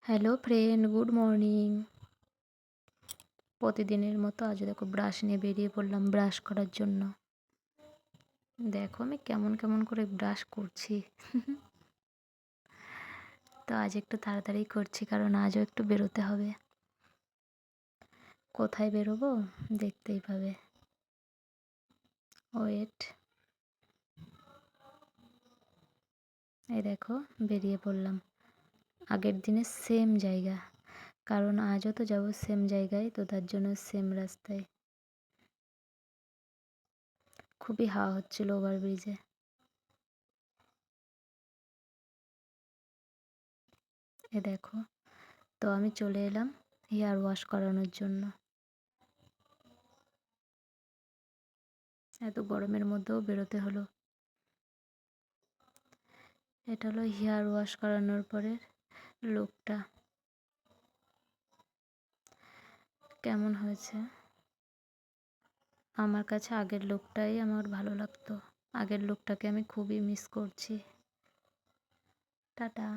Hello friend, good morning. প্রতিদিনের মতো আজ দেখো ব্রাশ নিয়ে বেরিয়ে পড়লাম ব্রাশ করার জন্য। দেখো আমি কেমন কেমন করে ব্রাশ করছি। তো আজ একটু তাড়াতাড়ি করছি কারণ আজও একটু বেরোতে হবে। কোথায় বেরোবো দেখতেই পাবে। ওয়েট, এই দেখো বেরিয়ে পড়লাম আগের দিনের সেম জায়গা, কারণ আজও তো যাবো সেম জায়গায়, তো তার জন্য সেম রাস্তায়। খুবই হাওয়া হচ্ছিল ওভারব্রিজে। এ দেখো, তো আমি চলে এলাম হেয়ার ওয়াশ করানোর জন্য। এত গরমের মধ্যেও বেরোতে হলো। এটা হলো হেয়ার ওয়াশ করানোর পরের লুকটা। কেমন হয়েছে? আমার কাছে আগের লুকটাই আমার ভালো লাগতো। আগের লুকটাকে আমি খুবই মিস করছি। টাটা।